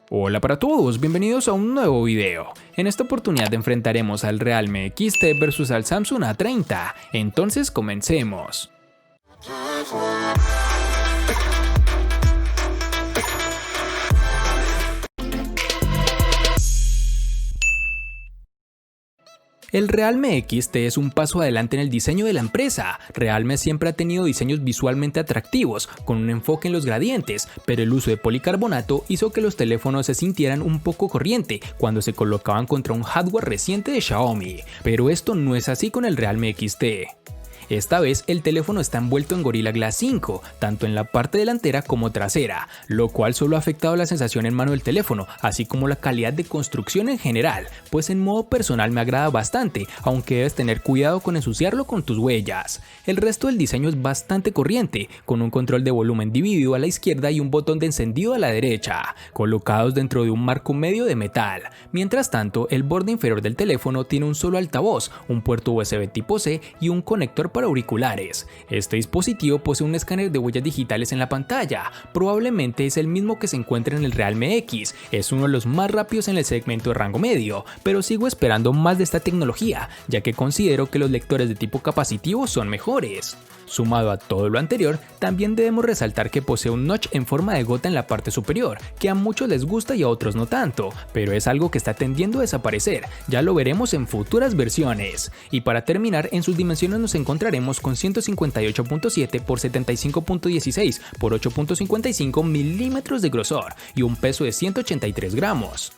Hola para todos, bienvenidos a un nuevo video. En esta oportunidad enfrentaremos al Realme XT versus al Samsung A30, entonces comencemos. El Realme XT es un paso adelante en el diseño de la empresa. Realme siempre ha tenido diseños visualmente atractivos, con un enfoque en los gradientes, pero el uso de policarbonato hizo que los teléfonos se sintieran un poco corriente cuando se colocaban contra un hardware reciente de Xiaomi. Pero esto no es así con el Realme XT. Esta vez el teléfono está envuelto en Gorilla Glass 5, tanto en la parte delantera como trasera, lo cual solo ha afectado la sensación en mano del teléfono, así como la calidad de construcción en general, pues en modo personal me agrada bastante, aunque debes tener cuidado con ensuciarlo con tus huellas. El resto del diseño es bastante corriente, con un control de volumen dividido a la izquierda y un botón de encendido a la derecha, colocados dentro de un marco medio de metal. Mientras tanto, el borde inferior del teléfono tiene un solo altavoz, un puerto USB tipo C y un conector para auriculares. Este dispositivo posee un escáner de huellas digitales en la pantalla, probablemente es el mismo que se encuentra en el Realme X, es uno de los más rápidos en el segmento de rango medio, pero sigo esperando más de esta tecnología, ya que considero que los lectores de tipo capacitivo son mejores. Sumado a todo lo anterior, también debemos resaltar que posee un notch en forma de gota en la parte superior, que a muchos les gusta y a otros no tanto, pero es algo que está tendiendo a desaparecer, ya lo veremos en futuras versiones. Y para terminar, en sus dimensiones nos encontraremos con 158.7 x 75.16 x 8.55 milímetros de grosor y un peso de 183 gramos.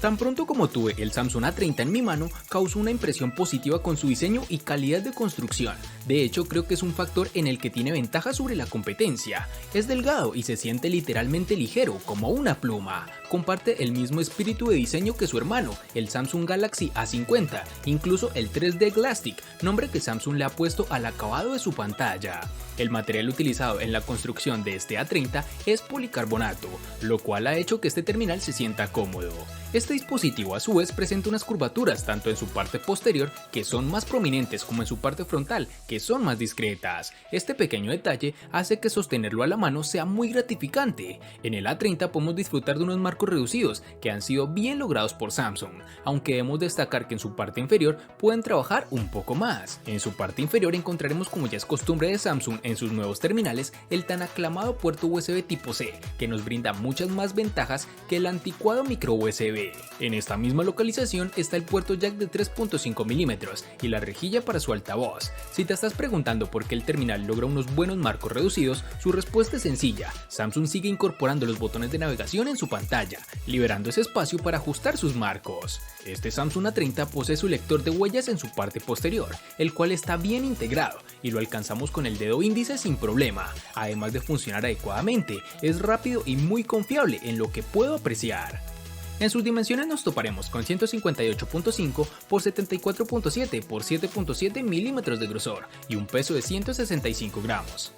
Tan pronto como tuve el Samsung A30 en mi mano, causó una impresión positiva con su diseño y calidad de construcción. De hecho, creo que es un factor en el que tiene ventaja sobre la competencia. Es delgado y se siente literalmente ligero, como una pluma. Comparte el mismo espíritu de diseño que su hermano, el Samsung Galaxy A50, incluso el 3D Glastic, nombre que Samsung le ha puesto al acabado de su pantalla. El material utilizado en la construcción de este A30 es policarbonato, lo cual ha hecho que este terminal se sienta cómodo. Este dispositivo a su vez presenta unas curvaturas tanto en su parte posterior, que son más prominentes, como en su parte frontal, que son más discretas. Este pequeño detalle hace que sostenerlo a la mano sea muy gratificante. En el A30 podemos disfrutar de unos marcos reducidos que han sido bien logrados por Samsung, aunque debemos destacar que en su parte inferior pueden trabajar un poco más. En su parte inferior encontraremos, como ya es costumbre de Samsung en sus nuevos terminales, el tan aclamado puerto USB tipo C, que nos brinda muchas más ventajas que el anticuado micro USB. En esta misma localización está el puerto jack de 3.5 milímetros y la rejilla para su altavoz. Si te estás preguntando por qué el terminal logra unos buenos marcos reducidos, su respuesta es sencilla: Samsung sigue incorporando los botones de navegación en su pantalla, liberando ese espacio para ajustar sus marcos. Este Samsung A30 posee su lector de huellas en su parte posterior, el cual está bien integrado y lo alcanzamos con el dedo índice sin problema. Además de funcionar adecuadamente, es rápido y muy confiable en lo que puedo apreciar. En sus dimensiones nos toparemos con 158.5 x 74.7 x 7.7 milímetros de grosor y un peso de 165 gramos.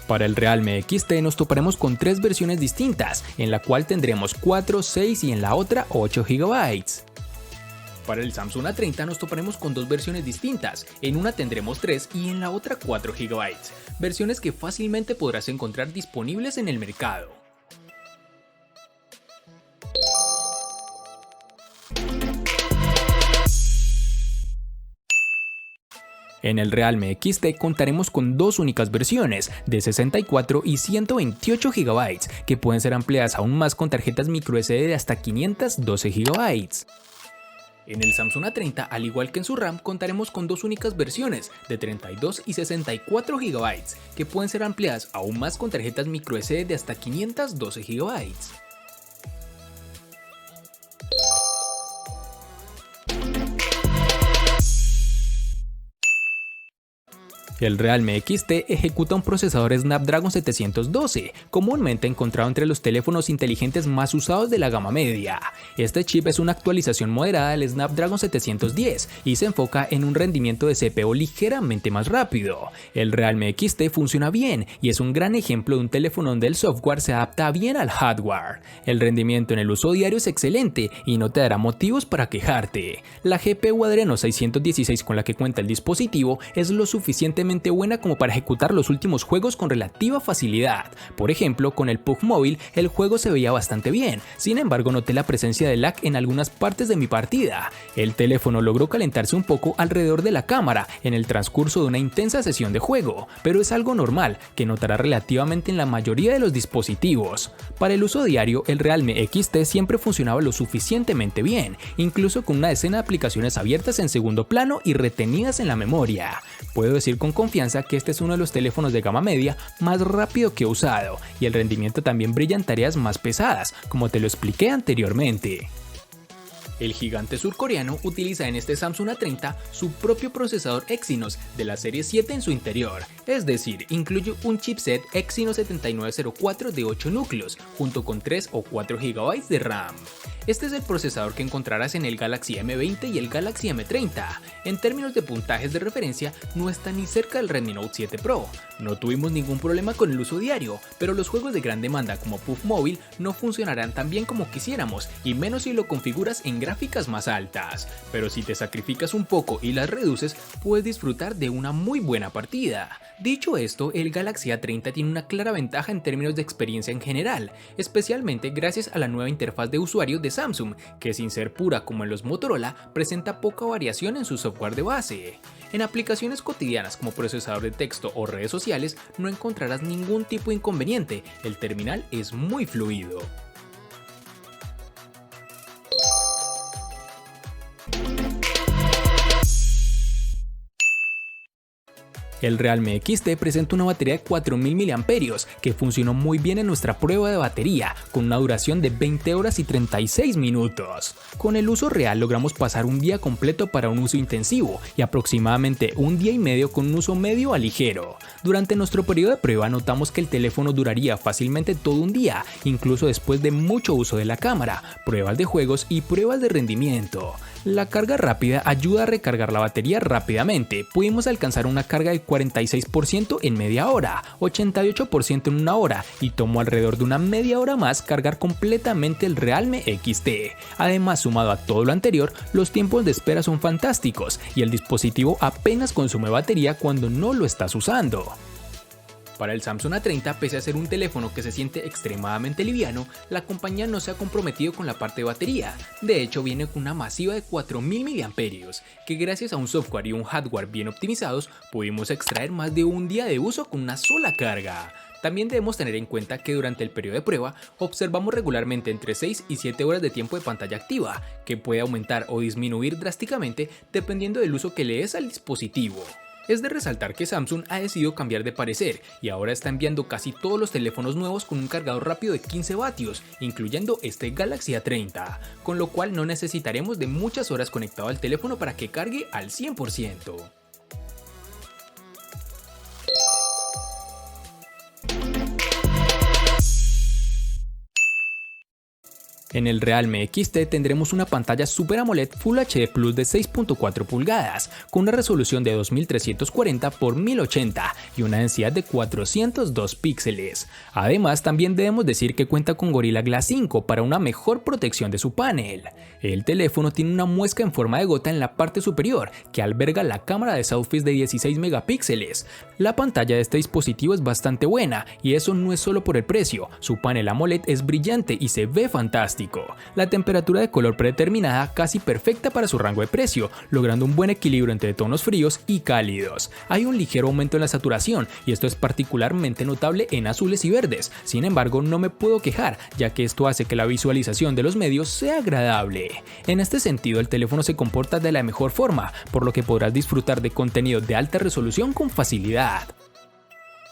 Para el Realme XT nos toparemos con tres versiones distintas, en la cual tendremos 4, 6 y en la otra 8 GB. Para el Samsung A30 nos toparemos con dos versiones distintas, en una tendremos 3 y en la otra 4 GB, versiones que fácilmente podrás encontrar disponibles en el mercado. En el Realme XT contaremos con dos únicas versiones, de 64 y 128 GB, que pueden ser ampliadas aún más con tarjetas microSD de hasta 512 GB. En el Samsung A30, al igual que en su RAM, contaremos con dos únicas versiones, de 32 y 64 GB, que pueden ser ampliadas aún más con tarjetas microSD de hasta 512 GB. El Realme XT ejecuta un procesador Snapdragon 712, comúnmente encontrado entre los teléfonos inteligentes más usados de la gama media. Este chip es una actualización moderada del Snapdragon 710 y se enfoca en un rendimiento de CPU ligeramente más rápido. El Realme XT funciona bien y es un gran ejemplo de un teléfono donde el software se adapta bien al hardware. El rendimiento en el uso diario es excelente y no te dará motivos para quejarte. La GPU Adreno 616 con la que cuenta el dispositivo es lo suficientemente buena como para ejecutar los últimos juegos con relativa facilidad. Por ejemplo, con el PUBG Mobile el juego se veía bastante bien, sin embargo noté la presencia de lag en algunas partes de mi partida. El teléfono logró calentarse un poco alrededor de la cámara en el transcurso de una intensa sesión de juego, pero es algo normal que notará relativamente en la mayoría de los dispositivos. Para el uso diario, el Realme XT siempre funcionaba lo suficientemente bien, incluso con una decena de aplicaciones abiertas en segundo plano y retenidas en la memoria. Puedo decir con confianza que este es uno de los teléfonos de gama media más rápido que he usado, y el rendimiento también brilla en tareas más pesadas, como te lo expliqué anteriormente. El gigante surcoreano utiliza en este Samsung A30 su propio procesador Exynos de la serie 7 en su interior, es decir, incluye un chipset Exynos 7904 de 8 núcleos, junto con 3 o 4 GB de RAM. Este es el procesador que encontrarás en el Galaxy M20 y el Galaxy M30. En términos de puntajes de referencia, no está ni cerca del Redmi Note 7 Pro. No tuvimos ningún problema con el uso diario, pero los juegos de gran demanda como PUBG Mobile no funcionarán tan bien como quisiéramos, y menos si lo configuras en gráficas más altas. Pero si te sacrificas un poco y las reduces, puedes disfrutar de una muy buena partida. Dicho esto, el Galaxy A30 tiene una clara ventaja en términos de experiencia en general, especialmente gracias a la nueva interfaz de usuario de Samsung, que sin ser pura como en los Motorola, presenta poca variación en su software de base. En aplicaciones cotidianas como procesador de texto o redes sociales no encontrarás ningún tipo de inconveniente, el terminal es muy fluido. El Realme XT presenta una batería de 4000 mAh que funcionó muy bien en nuestra prueba de batería, con una duración de 20 horas y 36 minutos. Con el uso real logramos pasar un día completo para un uso intensivo y aproximadamente un día y medio con un uso medio a ligero. Durante nuestro periodo de prueba notamos que el teléfono duraría fácilmente todo un día, incluso después de mucho uso de la cámara, pruebas de juegos y pruebas de rendimiento. La carga rápida ayuda a recargar la batería rápidamente. Pudimos alcanzar una carga del 46% en media hora, 88% en una hora, y tomó alrededor de una media hora más cargar completamente el Realme XT. Además, sumado a todo lo anterior, los tiempos de espera son fantásticos y el dispositivo apenas consume batería cuando no lo estás usando. Para el Samsung A30, pese a ser un teléfono que se siente extremadamente liviano, la compañía no se ha comprometido con la parte de batería. De hecho, viene con una masiva de 4000 mAh, que gracias a un software y un hardware bien optimizados, pudimos extraer más de un día de uso con una sola carga. También debemos tener en cuenta que durante el periodo de prueba observamos regularmente entre 6 y 7 horas de tiempo de pantalla activa, que puede aumentar o disminuir drásticamente dependiendo del uso que le des al dispositivo. Es de resaltar que Samsung ha decidido cambiar de parecer y ahora está enviando casi todos los teléfonos nuevos con un cargador rápido de 15 vatios, incluyendo este Galaxy A30, con lo cual no necesitaremos de muchas horas conectado al teléfono para que cargue al 100%. En el Realme XT tendremos una pantalla Super AMOLED Full HD Plus de 6.4 pulgadas, con una resolución de 2340 x 1080 y una densidad de 402 píxeles. Además, también debemos decir que cuenta con Gorilla Glass 5 para una mejor protección de su panel. El teléfono tiene una muesca en forma de gota en la parte superior que alberga la cámara de selfies de 16 megapíxeles. La pantalla de este dispositivo es bastante buena y eso no es solo por el precio, su panel AMOLED es brillante y se ve fantástico. La temperatura de color predeterminada casi perfecta para su rango de precio, logrando un buen equilibrio entre tonos fríos y cálidos. Hay un ligero aumento en la saturación y esto es particularmente notable en azules y verdes, sin embargo no me puedo quejar ya que esto hace que la visualización de los medios sea agradable. En este sentido el teléfono se comporta de la mejor forma, por lo que podrás disfrutar de contenido de alta resolución con facilidad.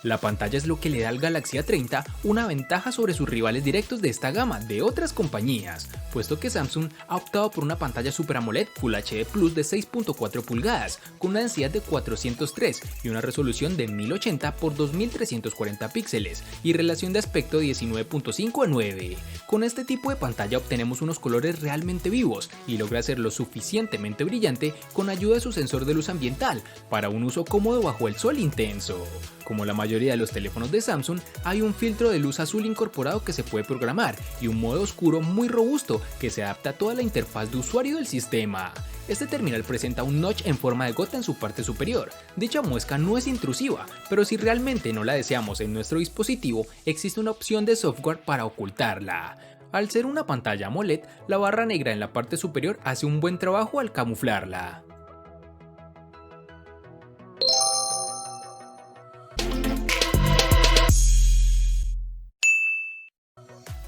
La pantalla es lo que le da al Galaxy A30 una ventaja sobre sus rivales directos de esta gama de otras compañías, puesto que Samsung ha optado por una pantalla Super AMOLED Full HD Plus de 6.4 pulgadas, con una densidad de 403 y una resolución de 1080 x 2340 píxeles y relación de aspecto 19.5:9. Con este tipo de pantalla obtenemos unos colores realmente vivos y logra ser lo suficientemente brillante con ayuda de su sensor de luz ambiental para un uso cómodo bajo el sol intenso. Como la mayoría de los teléfonos de Samsung, hay un filtro de luz azul incorporado que se puede programar y un modo oscuro muy robusto que se adapta a toda la interfaz de usuario del sistema. Este terminal presenta un notch en forma de gota en su parte superior. Dicha muesca no es intrusiva, pero si realmente no la deseamos en nuestro dispositivo, existe una opción de software para ocultarla. Al ser una pantalla AMOLED, la barra negra en la parte superior hace un buen trabajo al camuflarla.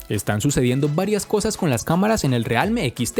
Están sucediendo varias cosas con las cámaras en el Realme XT.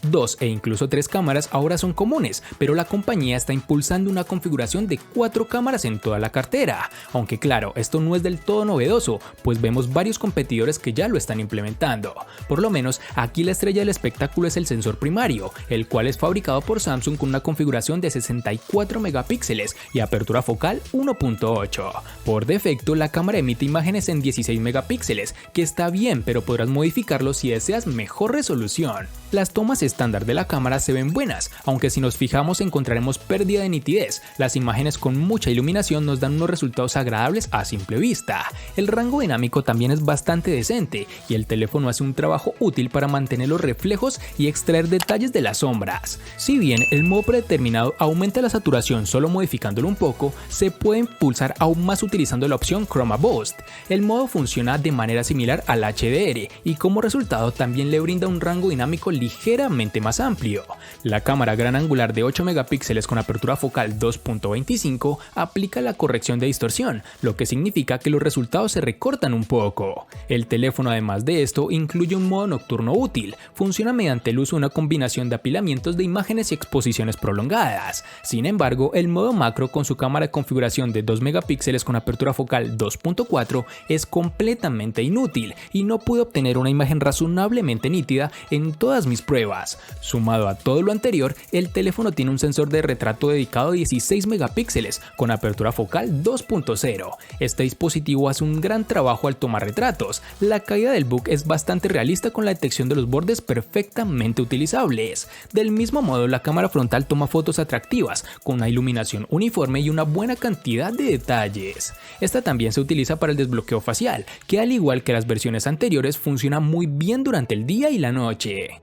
2 e incluso 3 cámaras ahora son comunes, pero la compañía está impulsando una configuración de 4 cámaras en toda la cartera. Aunque claro, esto no es del todo novedoso, pues vemos varios competidores que ya lo están implementando. Por lo menos, aquí la estrella del espectáculo es el sensor primario, el cual es fabricado por Samsung con una configuración de 64 megapíxeles y apertura focal 1.8. Por defecto, la cámara emite imágenes en 16 megapíxeles, que está bien, pero podrás modificarlo si deseas mejor resolución. Las tomas estándar de la cámara se ven buenas, aunque si nos fijamos encontraremos pérdida de nitidez. Las imágenes con mucha iluminación nos dan unos resultados agradables a simple vista. El rango dinámico también es bastante decente y el teléfono hace un trabajo útil para mantener los reflejos y extraer detalles de las sombras. Si bien el modo predeterminado aumenta la saturación solo modificándolo un poco, se puede impulsar aún más utilizando la opción Chroma Boost. El modo funciona de manera similar al HDR y como resultado también le brinda un rango dinámico ligeramente más amplio. La cámara gran angular de 8 megapíxeles con apertura focal 2.25 aplica la corrección de distorsión, lo que significa que los resultados se recortan un poco. El teléfono además de esto incluye un modo nocturno útil, funciona mediante el uso de una combinación de apilamientos de imágenes y exposiciones prolongadas. Sin embargo, el modo macro con su cámara de configuración de 2 megapíxeles con apertura focal 2.4 es completamente inútil y no pude obtener una imagen razonablemente nítida en todas mis pruebas. Sumado a todo lo anterior, el teléfono tiene un sensor de retrato dedicado de 16 megapíxeles con apertura focal 2.0. Este dispositivo hace un gran trabajo al tomar retratos. La caída del book es bastante realista con la detección de los bordes perfectamente utilizables. Del mismo modo, la cámara frontal toma fotos atractivas con una iluminación uniforme y una buena cantidad de detalles. Esta también se utiliza para el desbloqueo facial, que al igual que las versiones anteriores funciona muy bien durante el día y la noche.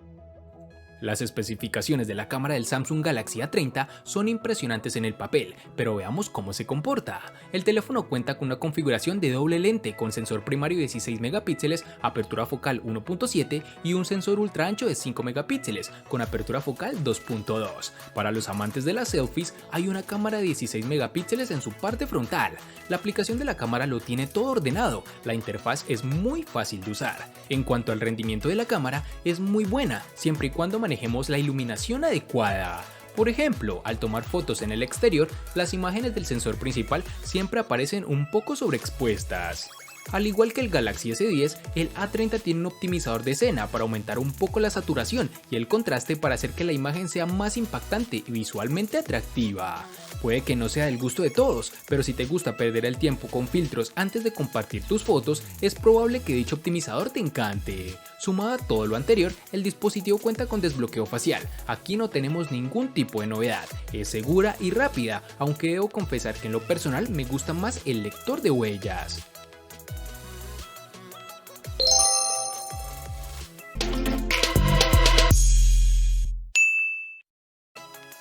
Las especificaciones de la cámara del Samsung Galaxy A30 son impresionantes en el papel, pero veamos cómo se comporta. El teléfono cuenta con una configuración de doble lente con sensor primario de 16 megapíxeles, apertura focal 1.7 y un sensor ultra ancho de 5 megapíxeles con apertura focal 2.2. Para los amantes de las selfies, hay una cámara de 16 megapíxeles en su parte frontal. La aplicación de la cámara lo tiene todo ordenado, la interfaz es muy fácil de usar. En cuanto al rendimiento de la cámara, es muy buena, siempre y cuando manejemos la iluminación adecuada. Por ejemplo, al tomar fotos en el exterior, las imágenes del sensor principal siempre aparecen un poco sobreexpuestas. Al igual que el Galaxy S10, el A30 tiene un optimizador de escena para aumentar un poco la saturación y el contraste para hacer que la imagen sea más impactante y visualmente atractiva. Puede que no sea del gusto de todos, pero si te gusta perder el tiempo con filtros antes de compartir tus fotos, es probable que dicho optimizador te encante. Sumado a todo lo anterior, el dispositivo cuenta con desbloqueo facial. Aquí no tenemos ningún tipo de novedad, es segura y rápida, aunque debo confesar que en lo personal me gusta más el lector de huellas.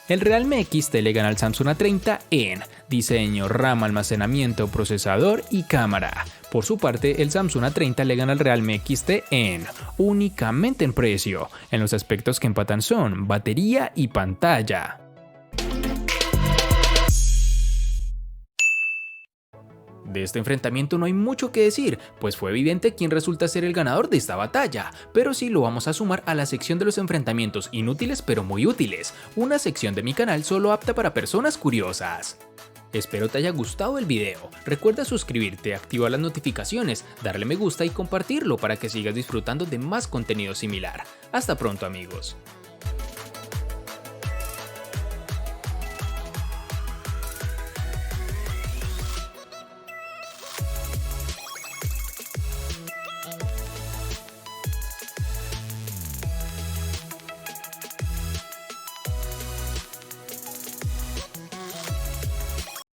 El Realme XT le gana al Samsung A30 en diseño, RAM, almacenamiento, procesador y cámara. Por su parte, el Samsung A30 le gana al Realme XT únicamente en precio. En los aspectos que empatan son batería y pantalla. De este enfrentamiento no hay mucho que decir, pues fue evidente quién resulta ser el ganador de esta batalla, pero sí lo vamos a sumar a la sección de los enfrentamientos inútiles pero muy útiles, una sección de mi canal solo apta para personas curiosas. Espero te haya gustado el video. Recuerda suscribirte, activar las notificaciones, darle me gusta y compartirlo para que sigas disfrutando de más contenido similar. Hasta pronto amigos.